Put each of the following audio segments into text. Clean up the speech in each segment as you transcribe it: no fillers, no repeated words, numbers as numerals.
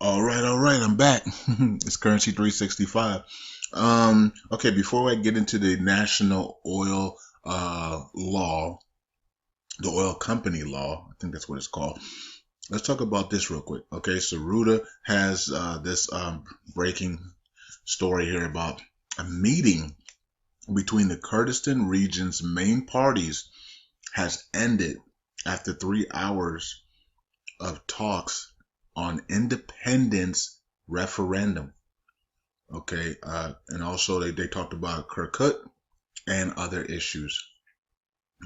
All right, I'm back. It's Currency 365. Okay, before I get into the national oil law, the oil company law, I think that's what it's called. Let's talk about this real quick. Okay, so Ruda has this breaking story here about a meeting between the Kurdistan region's main parties has ended after 3 hours of talks on independence referendum. Okay, and also they talked about Kirkuk and other issues.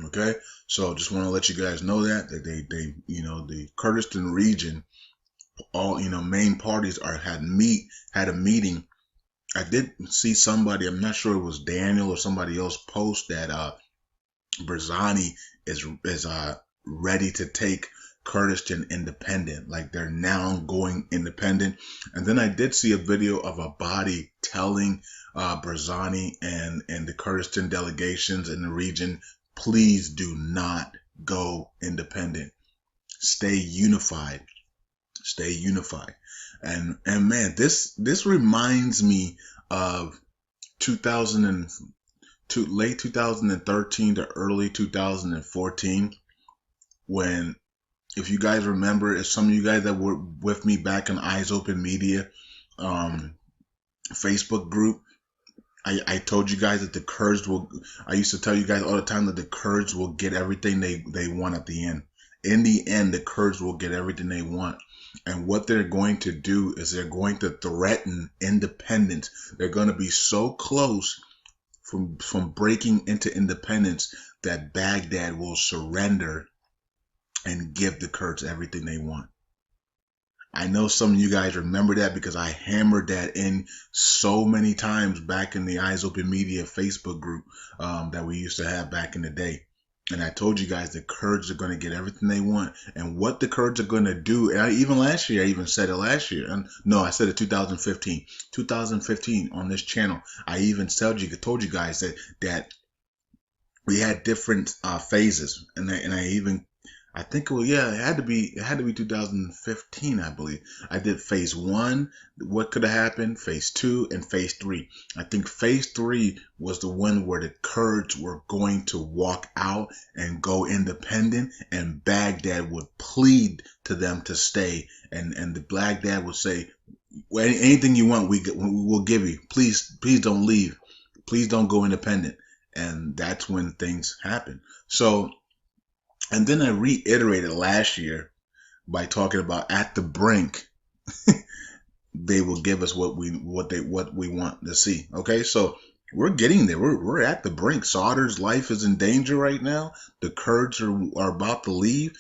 Okay, so just want to let you guys know that they the Kurdistan region, all main parties are had a meeting. I did see somebody, I'm not sure it was Daniel or somebody else, post that Barzani is ready to take Kurdistan independent, like they're now going independent. And then I did see a video of a body telling Barzani and the Kurdistan delegations in the region, please do not go independent. Stay unified. Stay unified. And man, this reminds me of 2000 to late 2013 to early 2014, when, if you guys remember, if some of you guys that were with me back in Eyes Open Media Facebook group, I told you guys that the Kurds will, I used to tell you guys all the time that the Kurds will get everything they want at the end. In the end, the Kurds will get everything they want. And what they're going to do is they're going to threaten independence. They're going to be so close from breaking into independence that Baghdad will surrender and give the Kurds everything they want. I know some of you guys remember that because I hammered that in so many times back in the Eyes Open Media Facebook group that we used to have back in the day. And I told you guys the Kurds are going to get everything they want. And what the Kurds are going to do, and even last year, I even said it last year. And no, I said it 2015. 2015 on this channel, I even told you guys that we had different phases. And I think it was, yeah, it had to be 2015, I believe. I did phase one, what could have happened, phase two, and phase three. I think phase three was the one where the Kurds were going to walk out and go independent, and Baghdad would plead to them to stay, and the Baghdad would say, well, anything you want, we will give you. Please don't leave. Please don't go independent. And that's when things happen. So, and then I reiterated last year by talking about at the brink, they will give us what we want to see. Okay, so we're getting there. We're at the brink. Sauder's life is in danger right now. The Kurds are about to leave.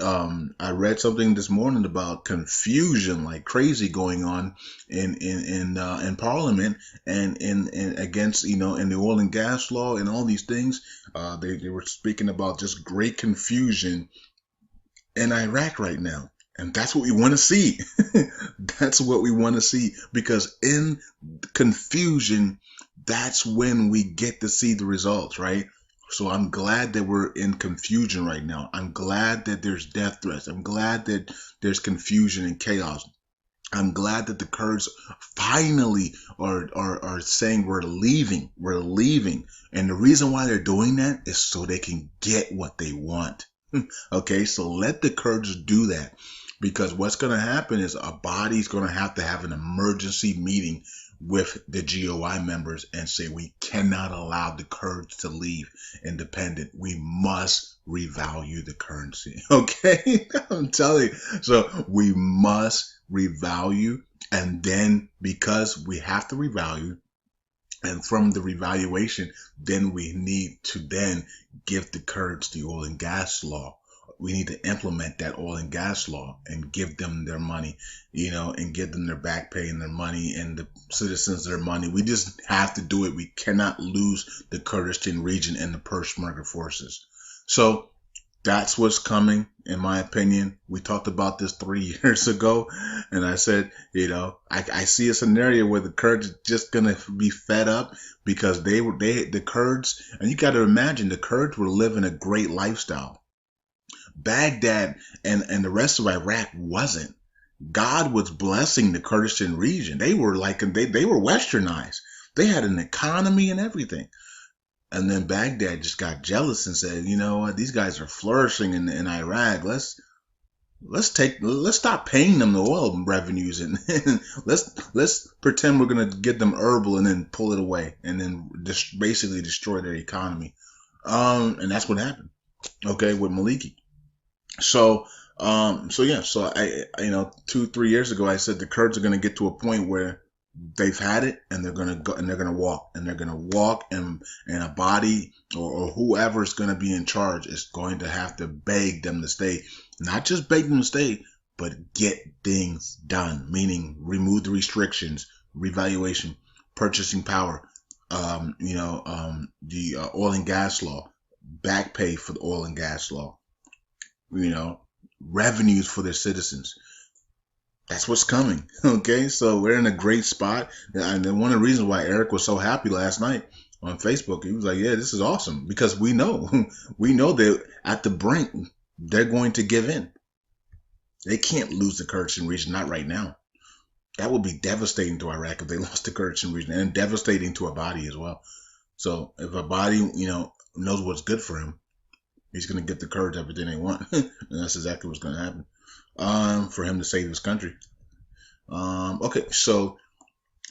I read something this morning about confusion like crazy going on in Parliament and in against in the oil and gas law and all these things. They were speaking about just great confusion in Iraq right now. And that's what we want to see. That's what we want to see, because in confusion, that's when we get to see the results, right? So I'm glad that we're in confusion right now. I'm glad that there's death threats. I'm glad that there's confusion and chaos. I'm glad that the Kurds finally are saying we're leaving. We're leaving. And the reason why they're doing that is so they can get what they want. Okay, so let the Kurds do that, because what's going to happen is a body's going to have an emergency meeting with the GOI members and say, we cannot allow the Kurds to leave independent. We must revalue the currency. Okay, I'm telling you. So we must revalue, and then because we have to revalue, and from the revaluation, then we need to then give the Kurds the oil and gas law. We need to implement that oil and gas law and give them their money, and give them their back pay and their money, and the citizens their money. We just have to do it. We cannot lose the Kurdistan region and the Peshmerga forces. So that's what's coming, in my opinion. We talked about this 3 years ago, and I said, I see a scenario where the Kurds are just gonna be fed up, because the Kurds, and you got to imagine, the Kurds were living a great lifestyle. Baghdad and the rest of Iraq wasn't. God was blessing the Kurdistan region. They were they were westernized. They had an economy and everything. And then Baghdad just got jealous and said, you know what, these guys are flourishing in Iraq. Let's stop paying them the oil revenues and let's pretend we're gonna get them herbal and then pull it away and then just basically destroy their economy. And that's what happened. Okay, with Maliki. So I 2-3 years ago I said the Kurds are gonna get to a point where they've had it and they're gonna go and they're gonna walk and a body or whoever's gonna be in charge is going to have to beg them to stay. Not just beg them to stay, but get things done, meaning remove the restrictions, revaluation, purchasing power, the oil and gas law, back pay for the oil and gas law, revenues for their citizens. That's what's coming. Okay, so we're in a great spot. And one of the reasons why Eric was so happy last night on Facebook, he was like, yeah, this is awesome, because we know that at the brink, they're going to give in. They can't lose the Kurdistan region, not right now. That would be devastating to Iraq if they lost the Kurdistan region, and devastating to Abadi as well. So if Abadi, knows what's good for him, he's going to get the Kurds everything they want. And that's exactly what's going to happen for him to save his country. Okay, so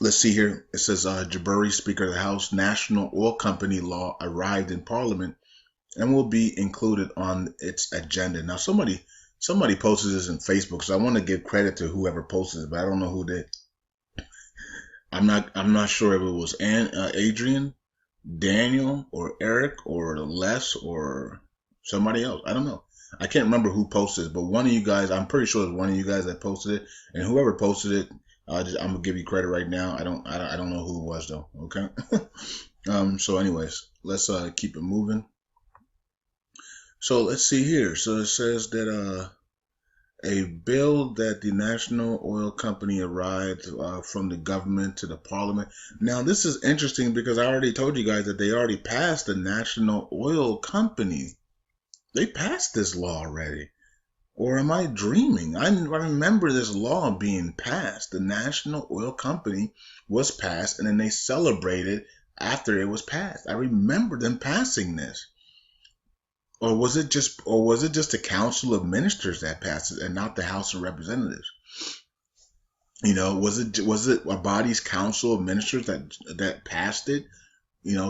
let's see here. It says Jubouri, Speaker of the House, National Oil Company law arrived in Parliament and will be included on its agenda. Now, somebody posted this in Facebook, so I want to give credit to whoever posted it, but I don't know who did. I'm not sure if it was Adrian, Daniel, or Eric, or Les, or somebody else. I don't know. I can't remember who posted it, but one of you guys, I'm pretty sure it's one of you guys that posted it, and whoever posted it, I'm gonna give you credit right now. I don't know who it was though. Okay. So anyways, let's keep it moving. So let's see here. So it says that a bill that the National Oil Company arrived from the government to the Parliament. Now this is interesting because I already told you guys that they already passed the National Oil Company. They passed this law already. Or am I dreaming? I remember this law being passed. The National Oil Company was passed, and then they celebrated after it was passed. I remember them passing this. Or was it just the Council of Ministers that passed it and not the House of Representatives? Was it Abadi's Council of Ministers that passed it?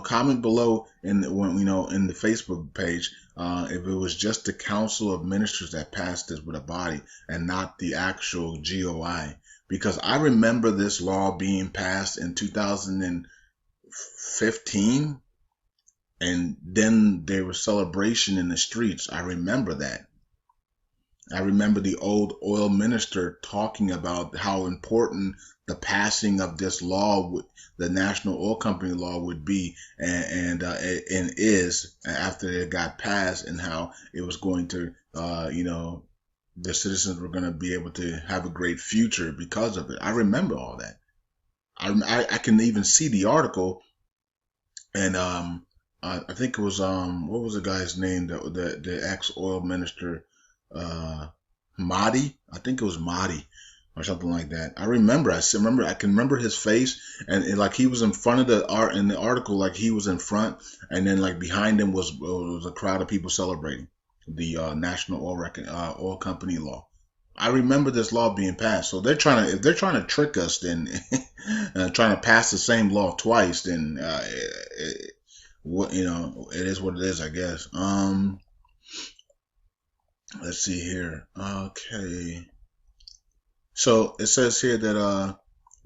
Comment below in the Facebook page if it was just the Council of Ministers that passed this with Abadi and not the actual GOI, because I remember this law being passed in 2015. And then there was celebration in the streets. I remember that. I remember the old oil minister talking about how important the passing of this law, the National Oil Company law, would be, and is after it got passed, and how it was going to, the citizens were going to be able to have a great future because of it. I remember all that. I can even see the article, and I think it was what was the guy's name, the ex-oil minister, Mahdi. I think it was Mahdi or something like that. I can remember his face, and like he was in front of in the article, like he was in front, and then like behind him was a crowd of people celebrating the National Oil Company law. I remember this law being passed. So if they're trying to trick us, then trying to pass the same law twice, then it is what it is, I guess. Let's see here. Okay. So it says here that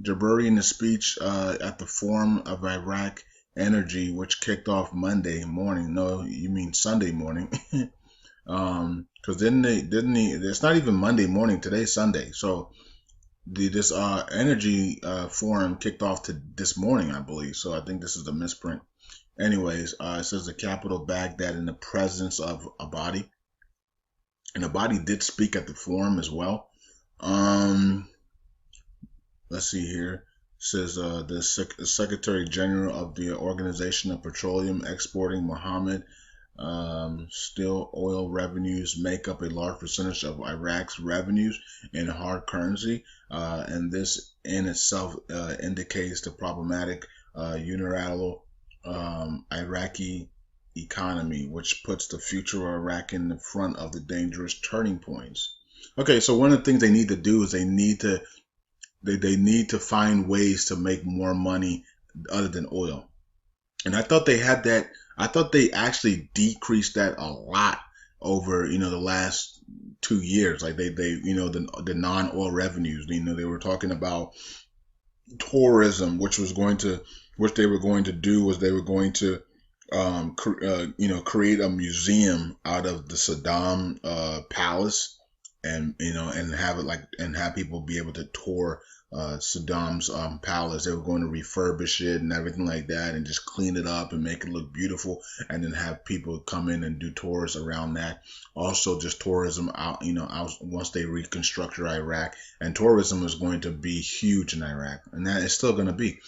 Jubouri, in a speech at the Forum of Iraq Energy, which kicked off Monday morning. No, you mean Sunday morning. Because it's not even Monday morning. Today's Sunday. So this energy forum kicked off to this morning, I believe. So I think this is the misprint. Anyways, it says the capital Baghdad in the presence of Abadi. And Abadi did speak at the forum as well. Let's see here. It says the Secretary General of the Organization of Petroleum Exporting, Mohammed Still, oil revenues make up a large percentage of Iraq's revenues in hard currency, and this in itself indicates the problematic unilateral Iraqi economy, which puts the future of Iraq in the front of the dangerous turning points. Okay, so one of the things they need to do is they need to find ways to make more money other than oil. And I thought they had that. I thought they actually decreased that a lot over, the last 2 years. Like they the non-oil revenues. They were talking about tourism, which they were going to do was they were going to create a museum out of the Saddam palace, and have people be able to tour Saddam's palace. They were going to refurbish it and everything like that, and just clean it up and make it look beautiful, and then have people come in and do tours around that. Also, just tourism out, once they reconstruct Iraq, and tourism is going to be huge in Iraq, and that is still going to be.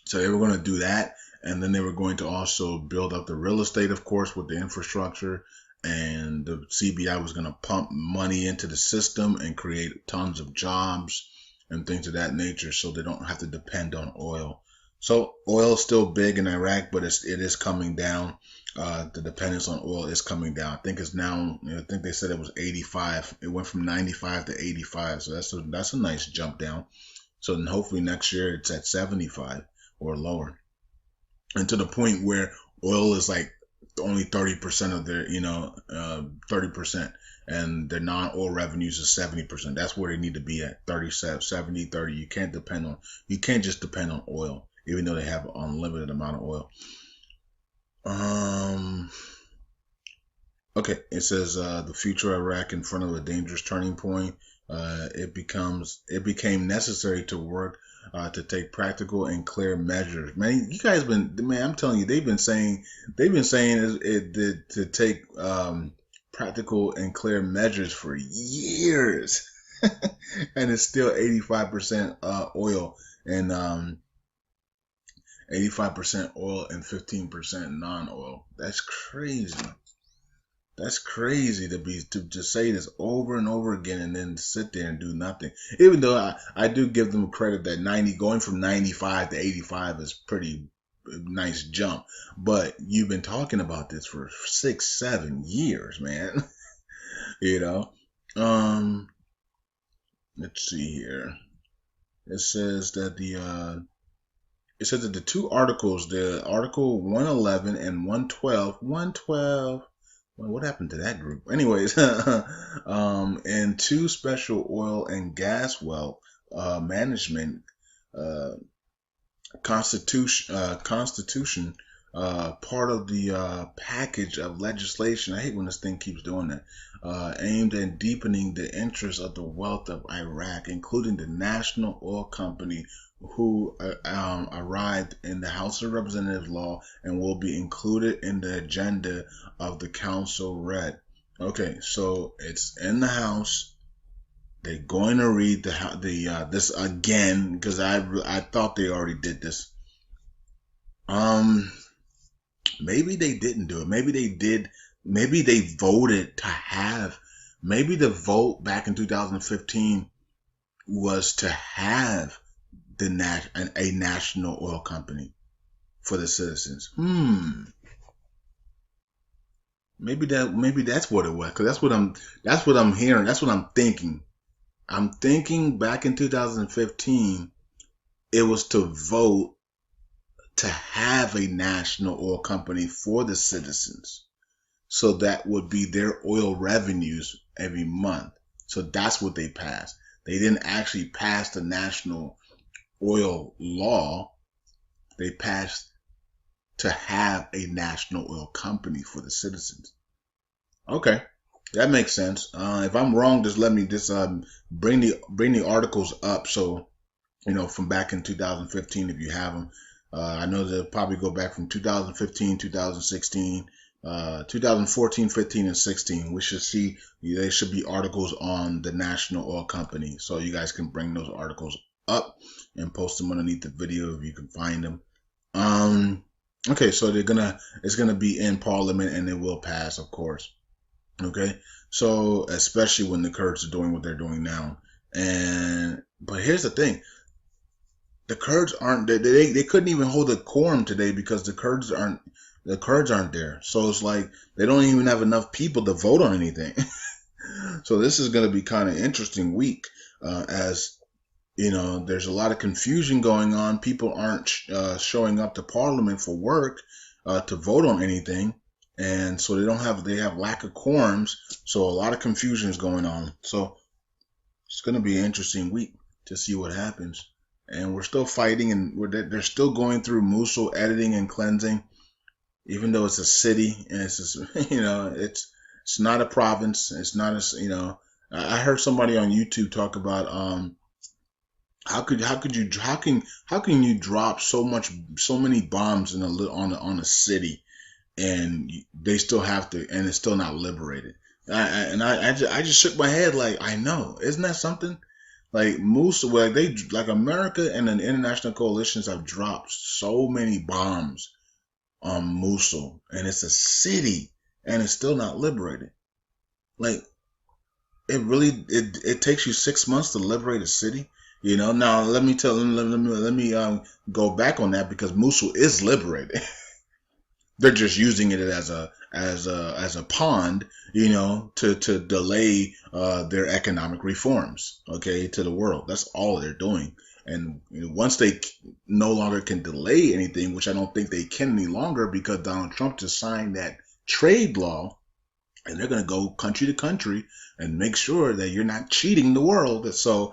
So they were going to do that, and then they were going to also build up the real estate, of course, with the infrastructure. And the CBI was going to pump money into the system and create tons of jobs and things of that nature, so they don't have to depend on oil. So oil is still big in Iraq, but it is coming down. The dependence on oil is coming down. I think it's now. I think they said it was 85. It went from 95 to 85. So that's a nice jump down. So then hopefully next year it's at 75 or lower, and to the point where oil is like only 30% of their 30%, and their non-oil revenues is 70%. That's where they need to be at, 37, 70, 30. You can't just depend on oil, even though they have an unlimited amount of oil. Okay, it says the future of Iraq in front of a dangerous turning point. It became necessary to work to take practical and clear measures. Man, you guys I'm telling you, they've been saying it to take practical and clear measures for years, and it's still 85% oil and 85% oil and 15% non-oil. That's crazy. That's crazy to just say this over and over again and then sit there and do nothing. Even though I do give them credit that going from 95 to 85 is pretty nice jump. But you've been talking about this for 6-7 years, man. Let's see here. It says that the two articles, the Article 111 and 112, well, what happened to that group? Anyways, and two special oil and gas well management constitution, part of the package of legislation. I hate when this thing keeps doing that. Aimed at deepening the interests of the wealth of Iraq, including the National Oil Company, who arrived in the House of Representatives law and will be included in the agenda of the council read. Okay, so it's in the House. They're going to read this again, because I thought they already did this. Maybe they didn't do it. Maybe they did. Maybe they voted to have. Maybe the vote back in 2015 was to have a national oil company for the citizens. Maybe that's what it was, because that's what I'm hearing. That's what I'm thinking. I'm thinking back in 2015, it was to vote to have a national oil company for the citizens, so that would be their oil revenues every month. So that's what they passed. They didn't actually pass the national oil law. They passed to have a national oil company for the citizens. Okay, that makes sense. If I'm wrong, just let me bring the articles up, so from back in 2015, if you have them. I know they'll probably go back from 2015, 2016, 2014, 15, and 16. We should see, there should be articles on the National Oil Company, so you guys can bring those articles up and post them underneath the video if you can find them. Okay, so it's gonna be in Parliament and it will pass, of course. Okay, so especially when the Kurds are doing what they're doing now, and but here's the thing: the Kurds aren't they couldn't even hold a quorum today because the Kurds aren't there. So it's like they don't even have enough people to vote on anything. So this is going to be kind of interesting week, as you know, there's a lot of confusion going on. People aren't showing up to Parliament for work to vote on anything, and so they have lack of quorums. So a lot of confusion is going on. So it's going to be an interesting week to see what happens. And we're still fighting, and they're still going through Mosul editing and cleansing, even though it's a city and it's just, it's not a province. It's not a, I heard somebody on YouTube talk about how can you drop so many bombs in on a city and they still have to, and it's still not liberated. I just shook my head like, I know, isn't that something? Like Mosul, like America and the international coalitions have dropped so many bombs on Mosul, and it's a city, and it's still not liberated. Like it takes you 6 months to liberate a city. Now let me go back on that because Mosul is liberated. They're just using it as a pond, to delay their economic reforms, okay, to the world. That's all they're doing. And once they no longer can delay anything, which I don't think they can any longer because Donald Trump just signed that trade law, and they're going to go country to country and make sure that you're not cheating the world. So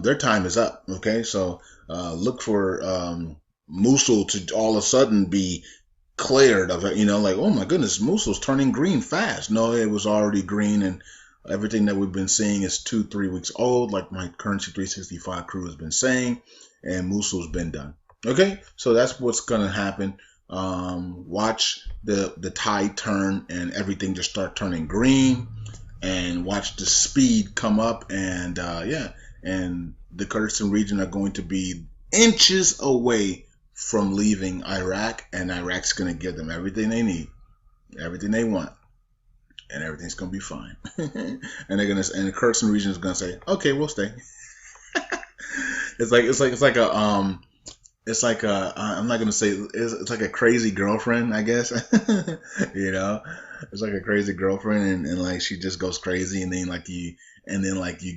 their time is up. Okay, so look for Mosul to all of a sudden be cleared of it, like, oh my goodness, Mosul's turning green fast. No, it was already green, and everything that we've been seeing is 2-3 weeks old, like my Currency 365 crew has been saying, and Mosul's been done. Okay, so that's what's gonna happen. Watch the tide turn and everything just start turning green, and watch the speed come up, and and the Kurdistan region are going to be inches away from leaving Iraq, and Iraq's going to give them everything they need, everything they want, and everything's going to be fine. And the Kurdistan region is going to say, okay, we'll stay. It's like I'm not going to say, it's like a crazy girlfriend, I guess. It's like a crazy girlfriend, and like she just goes crazy, and then you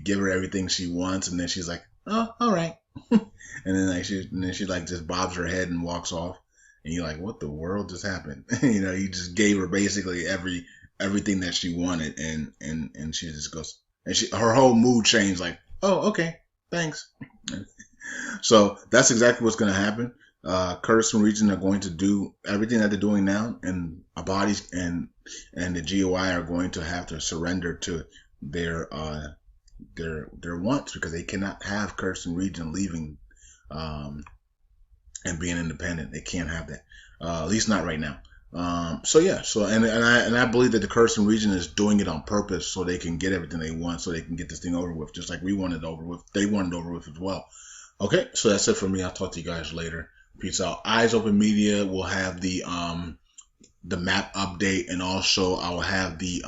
give her everything she wants, and then she's like, oh, all right. And then she like just bobs her head and walks off, and you're like, what the world just happened? You just gave her basically everything that she wanted, and she just goes, and her whole mood changed, like, oh, okay, thanks. So that's exactly what's going to happen. Kurdistan region are going to do everything that they're doing now, and Abadis and the GOI are going to have to surrender to their wants, because they cannot have Kurdistan region leaving and being independent. They can't have that, at least not right now. And I believe that the Kurdistan region is doing it on purpose so they can get everything they want, so they can get this thing over with, just like we want it over with. They want it over with as well. Okay, so that's it for me. I'll talk to you guys later. Peace out. Eyes Open Media will have the map update, and also I will have the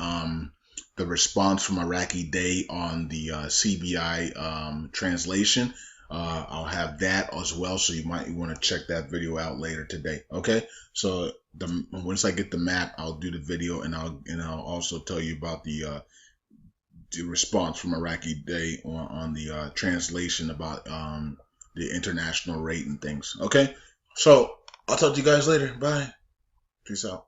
response from Iraqi Day on the CBI translation. I'll have that as well, so you might want to check that video out later today. Okay, so once I get the map, I'll do the video, and I'll also tell you about the response from Iraqi Day on the translation about the international rate and things. Okay, so I'll talk to you guys later. Bye. Peace out.